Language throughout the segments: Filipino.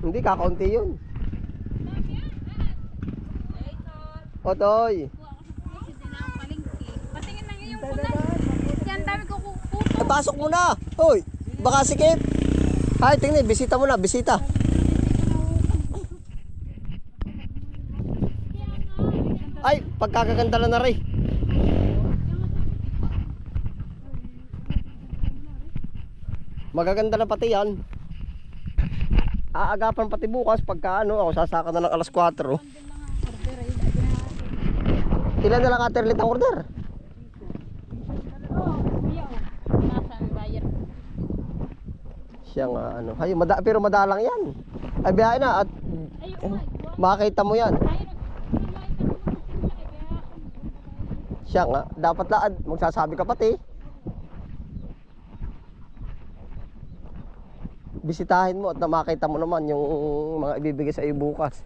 Hindi, kakaunti yun. Otoy. Patingin na ngayon ko na. Yan, dami ko puto. Pasok mo na. Hoy, baka sikip. Ay, tingnan, bisita mo na, bisita. Ay, pagkakaganda na rin. Magaganda na pati yan. Aagapan pati bukas pagka ano, ako sasaka na lang alas 4. Ilan na lang aterlit ang order? Siya nga ano, hayo pero madalang yan. Ay biyahe na at makita mo yan. Siya nga, dapat laad, magsasabi ka pati. Bisitahin mo at makita mo naman yung mga ibibigay sa iyo bukas.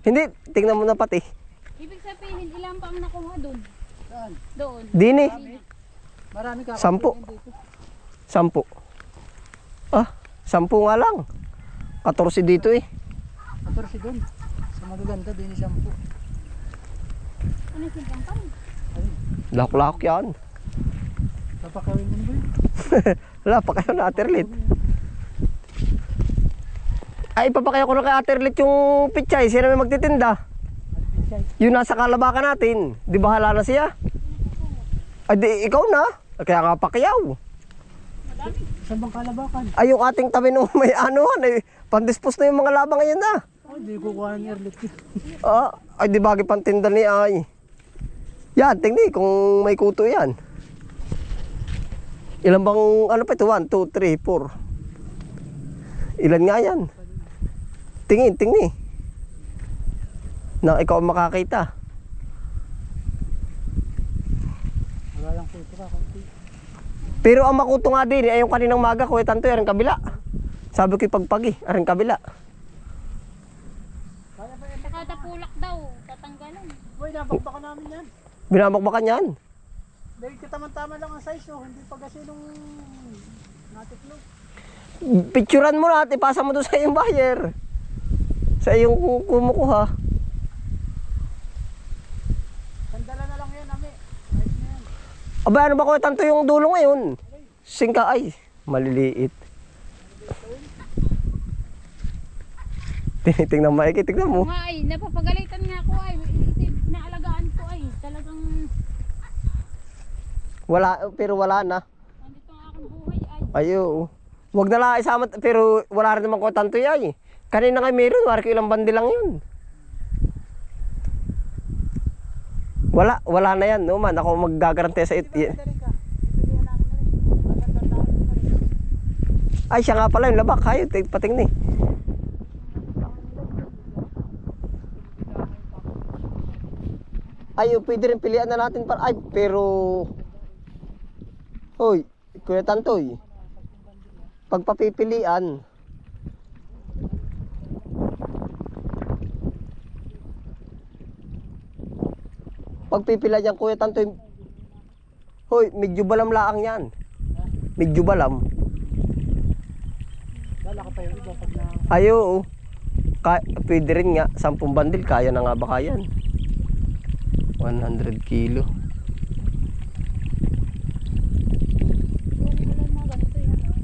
Hindi, tingnan mo na pati. Ibig sabihin, ilan pa ang nakuha doon? Saan? Doon. Dini. Marami ka. 10. 10. Ah, 10 nga lang. 14 dito eh. 14 doon. Sa magaganda din yung 10. Ano yung kampang? Lahok-lahok yan. Papakawin din ba yun? Wala pa kayo na aterlit. Ay, papakayo ko na kay aterlit yung pichay. Sino may magtitinda? Yung nasa kalabakan natin. Di ba hala na siya? Ay, di ikaw na. Kaya nga pakiyaw. Saan bang kalabakan? Ay, yung ating tabi nung may ano, pandispos na yung mga labang ngayon na. Ay, di ko kuha ng airlet. Ay, di bagay pantinda ni ay. Yan, tingnan kung may kuto yan. Ilan bang, ano pa ito? 1, 2, 3, 4. Ilan nga yan? Tingin. Na ikaw ang makakita. Wala lang po ito ka. Kunti. Pero ang makuto nga din, ay yung kaninang maga, kuya tanto, aring kabila. Sabi ko pagpagi, aring kabila. Saka tapulak daw, tatanggalan. Boy, nabakbaka namin yan. Binabakbakan yan. Dahil kitaman-tama lang ang size, oh. Hindi pa kasi nung natiklog. Picturean mo na at ipasa mo doon sa iyong buyer. Sa iyong kumukuha. Sandala na lang yan, Ami. Ayos na yan. Aba, ano ba kuya tanto yung dulo ngayon? Singka ay, maliliit. Tinitingnan maigi, tignan mo. Nga ay, napapagalitan nga ako ay. Naalagaan ko ay. Talagang, Wala, pero wala na. nandito ang aking buhay ay. Ayo. Wag na lang isama, pero wala rin naman ko tanto yan. Kanina nga meron, wala ko ilang bandi lang yun. Wala na yan, no man. Ako maggagarante sa it. Dali ka. Pilihan namin na rin. Magandang tao na rin. Ay, siya nga pala yung labak. Hayo, pating ni. Ay, pwede rin pilihan na natin para. Ay, pero... Hoy, Kuya Tantoy. Pagpapipilian. Pagpipilian yan, Kuya Tantoy. Hoy, medyo balam laang yan. Medyo balam. Wala ka pa yung iba pag na... Ayo, pwede rin nga, 10 bandil, kaya na nga baka yan. 100 kilo.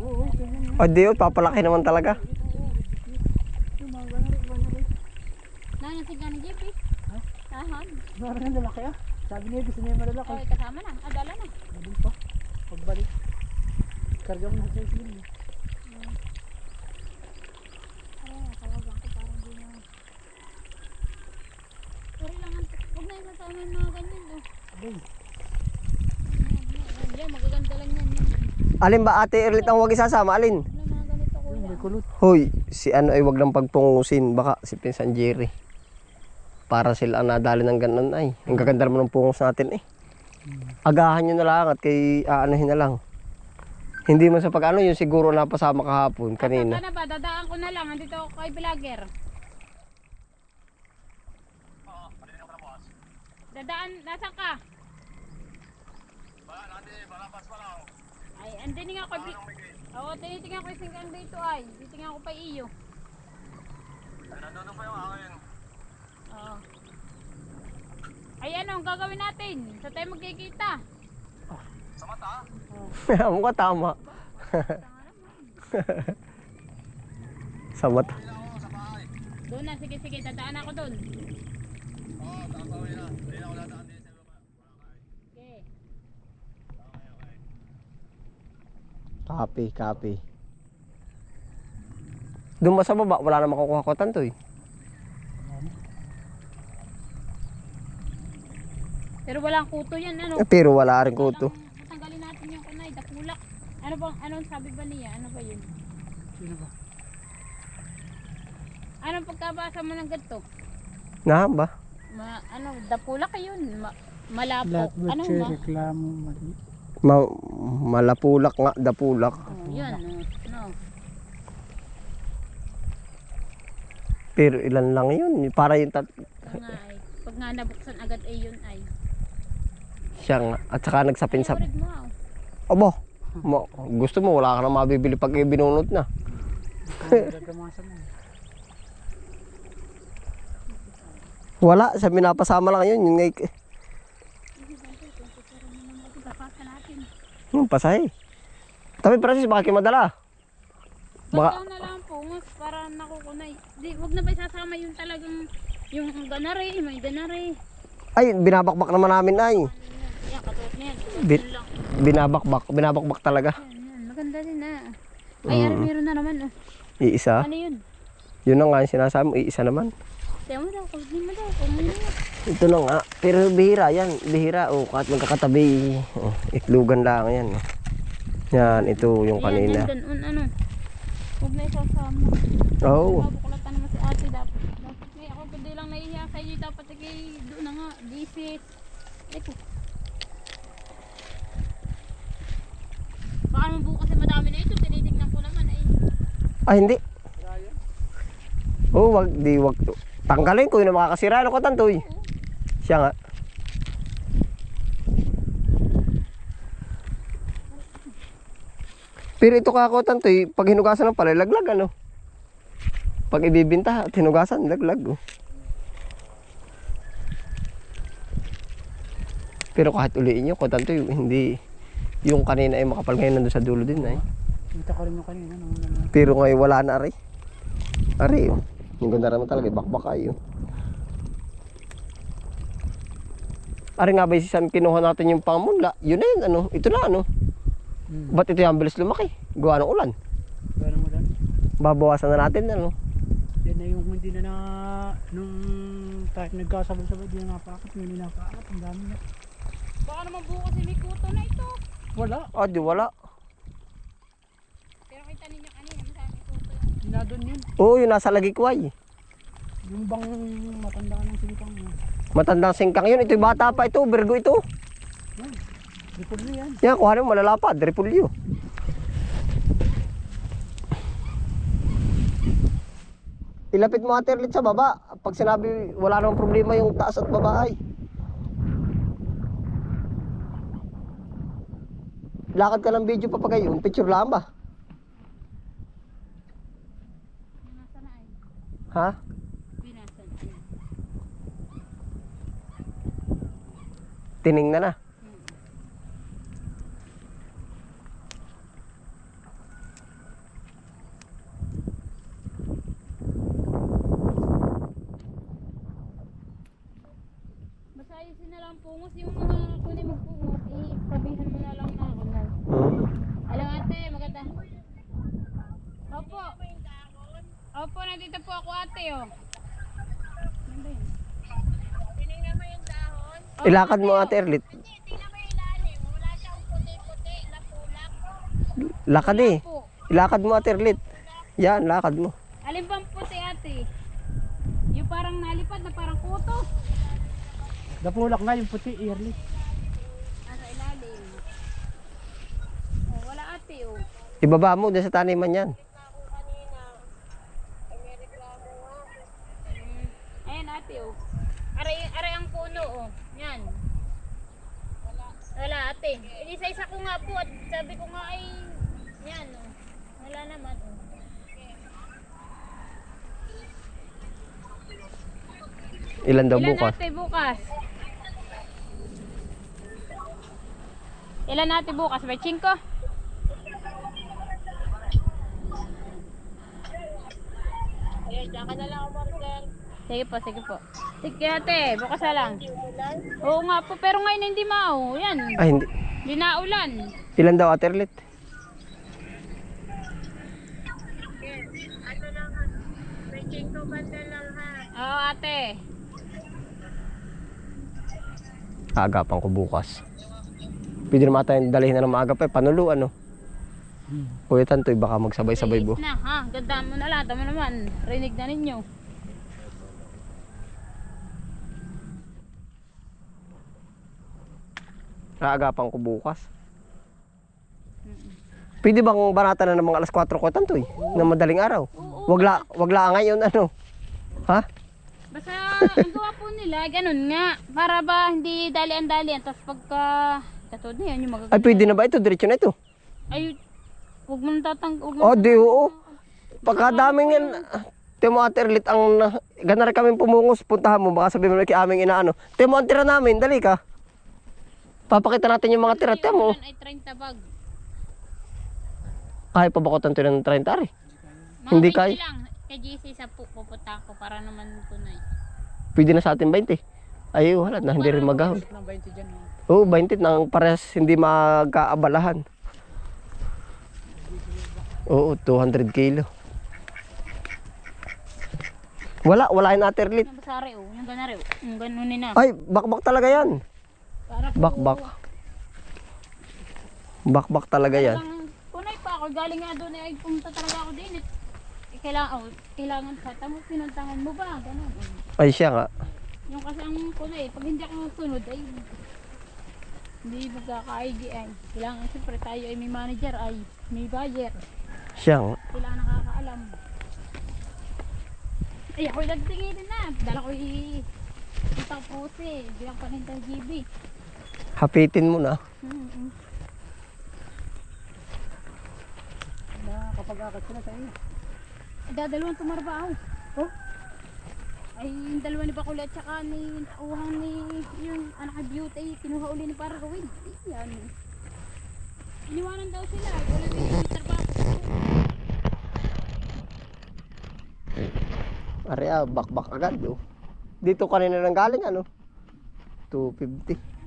Oo, ganyan yan. O diyo, papalaki naman talaga. Yung mga ganyan. Nanasig nga ng JP. Ha? Ahan. Meron ng lalaki ah. Sabi niya, gusto niya malalaki. Okay, kasama na. Adala na. Madun pa. Pagbalik. Karga mo na sa islim. Ay, tawagin ko parang di na. Pero lang, huwag na yung kasama yung mga ganyan. Oh. Abay. Yan, magaganda lang yan. Alin ba ate Erlit ang wag isasama? Alin? Wala mga ganito ko. Yung may kulot. Hoy, si ano ay wag lang pagpungusin. Baka si Pinsan Jerry. Para sila ang nadali ng ganun ay. Ang gaganda naman ng pungos natin eh. Agahan nyo na lang at kay aanohin na lang. Hindi man sa pag ano yun siguro napasama kahapon kanina. Saan ka na ba? Dadaan ko na lang. Andito ako kay vlogger. Dadaan, nasaan ka? Ay, andin nga ako. Oo, tinitingnan ko yung singkang dito ay. Titingnan ko pa iyo. Oo. Ay ano, ang gagawin natin? Sa tayo magkikita. Mukha tama. Sa mata. Doon na, sige, sige, dadaan ako doon. Okay. Copy. Doon ba sa baba? Wala na makukuha-kutan to eh. Pero walang kuto yan, ano? Pero wala rin kuto. Tanggalin natin yung kanay, dapulak. Ano bang, anong sabi ba niya? Ano ba yun? Sino ba? Anong pagkabasa mo ng ganito? Na ba? Ano, dapulak yun. Malapok. Lahat ba Ano siya ma? reklamo mali? Malapulak nga, dapulak. Oh, yun, no. Pero ilan lang yun. Para yung Pag nga nabuksan agad ay yun ay. siya nga. At saka nagsapin sa... Ay, mo. Abo, gusto mo, wala ka na mabibili pag binunot na. Gagamasan mo. Wala, sa pinapasama lang yun. Yung Papasa natin. pasahe. Tapi Francis, baka kayo madala. Baka na lang po, mas para nakukunay. Di, wag na ba isasama yung talagang yung ganare, may ganare. Ay, binabakbak naman namin ay. Yan, katulad na yan. Bi- Yun lang. binabakbak talaga. Yan, maganda din na. Ay, meron na naman. Oh. Iisa. Ano yun? Yun na nga yung sinasabi mo, iisa naman. Tiyan mo daw, kunin mo daw, kunin mo. Ito na nga. Pero bihira yan, bihira. O, kahit magkakatabi. Oh, itlugan lang yan. Yan, ito yung kanina. Ayan, yan, ano. Huwag na isasama. Oo. Mabukulatan naman si ate dapat. Dapat may ako kundi lang nahihiya sa inyo. Dapat kay doon na nga. Disit. Eko. Baka naman bukas ay madami na ito. Tinitignan ko naman ay. Ah, hindi. Oo, wag to. Tanggalin ko yun na makakasira. Ano ko tantoy? Siya nga. Pero ito kako tantoy, pag hinugasan ng palay, laglag ano? Pag ibibinta, at hinugasan, laglag. Oh. Pero kahit uliin nyo, kung tantoy, hindi, yung kanina ay makapal ngayon nandun sa dulo din ay. Kita ko rin yung kanina. Pero ngayon wala na ari. Ari, oh. Yung ganda naman talaga, bakbak kayo. Ari nga ba si San kinuha natin yung pangmula? Yun na yun, ano? Ito na, ano? Ba't ito yung bilis lumaki? Gawa ng ulan. Gano'n mo lang. Babawasan na natin, ano? Yan na yung hindi na nung tayo nagkasabay-sabay, di na napakot, hindi napakot, ang dami na. Baka naman bukas ay may kuto na ito. Wala, Ah, di wala. Pero kita ninyo kanina, masaya may kuto. dinadon yun. Oo, yun nasa lagikway. Yung bang matanda ng singkang mo. Matandang singkang yun. Ito'y bata pa ito, Virgo ito. Yan, likod mo yan. Yan, kuhanin mo, malalapad, repulyo. Ilapit mo ate ulit sa baba. Pag sinabi wala namang problema yung taas at baba ay. Lakad ka ng video papagayon, picture lang ba? Nasa na ay. Ha? Binasan. Tiningnan na. Basta ayusin na lang pungos yung mga kunin mo pungos. Sabihan mo na lang na ako na. Alam ate, maganda. Opo. Opo, nandito po ako ate oh. Ano ba yun? Tinignan mo yung dahon? Ilakad mo ate Erlit. Hindi, tingnan mo yung ilalim. Wala siyang puti-puti na kulak. Lakad eh. Po. Ilakad mo ate Erlit. Yan, lakad mo. Alin bang puti ate? Yung parang nalipad na parang kuto. Dapulak nga yung puti, early. Nasa ilalim. Oh, wala ate oh. Ibaba mo dyan sa taniman yan. Ayan ate oh. Aray ang puno oh. Yan. Wala ate. Isa-isa ko nga po at sabi ko nga ay yan oh. Wala naman oh. Ilan daw Ilan bukas? natin bukas? Ilan natin bukas? May 5? Sige po, sige po. Sige ate, bukas na lang. Oo nga po, pero ngayon hindi mao. Yan, Ay, hindi. hindi na ulan. Ilan daw, Ate Erlet? Oo ate. Agapan ko bukas. Pwede naman tayong dalhin na ng maaga pa. Panulo, ano? Kuya Tantoy, baka magsabay-sabay bo. Na ha, ganda mo na lang. Tama naman, rinig na ninyo. Agapan ko bukas. Pwede bang banatan na ng mga alas 4 ko Tantoy? Na madaling araw? Oo. Wag la ngayon, ano? Ha? Basta ang gawa po nila, ganun nga. Para ba hindi dalian-dalian. Tapos pagka, katod na yan yung magaganda. Ay, pwede na ba ito? Diretso na ito. Ay, huwag mo nang Oh, di, oo. Pagkadaming yan. Temo Ate Erlet, ganar kami pumungos. Puntahan mo, baka sabihin mo kay aming inaano. Temo ang tira namin, dali ka. Papakita natin yung mga tira. Temo. Ay 30 bag. Kaya pa ba ko Tantoy ng 30 ari? Mga Hindi 20 kaya. lang. Kay GC sa pupunta ko para naman tunay. Pwede na sa atin 20. Ay, wala na, hindi rin magahol. Ng 20 dyan. Oo, 20 nang parehas hindi magkaabalahan. Oo, 200 kilo. Wala yung Ate Erlet. Yung basari oh, yung ganari oh. Yung ganunin na. Ay, bakbak talaga yan. Para po, Bakbak. Bakbak talaga yan. Kunay pa ako, galing nga doon ay pumunta talaga ako din. Kailangan sa tamo, pinuntangan mo ba? Ganun. Ay, siya nga. Yung kasi ang kunay, pag hindi ako sunod ay hindi magkaka-ID ay. Kailangan siyempre tayo ay may manager ay may buyer. Siya nga. Kailangan nakakaalam. Ay ako'y nagtingin na. Dala ko'y itang pose. Bilang panintang GB. Hapitin mo na. Kapag akat sila sa inyo. Dadalawang tumarba ako. Oh? Ay yung dalawa ni Bakula at saka ni Uhang ni yung anak ni Beauty. Kinuha uli ni para gawin. Yan. Iniwanan daw sila. Wala din trabaho. Bakbak agad. Oh. Dito kanina nang galing, ano? 250.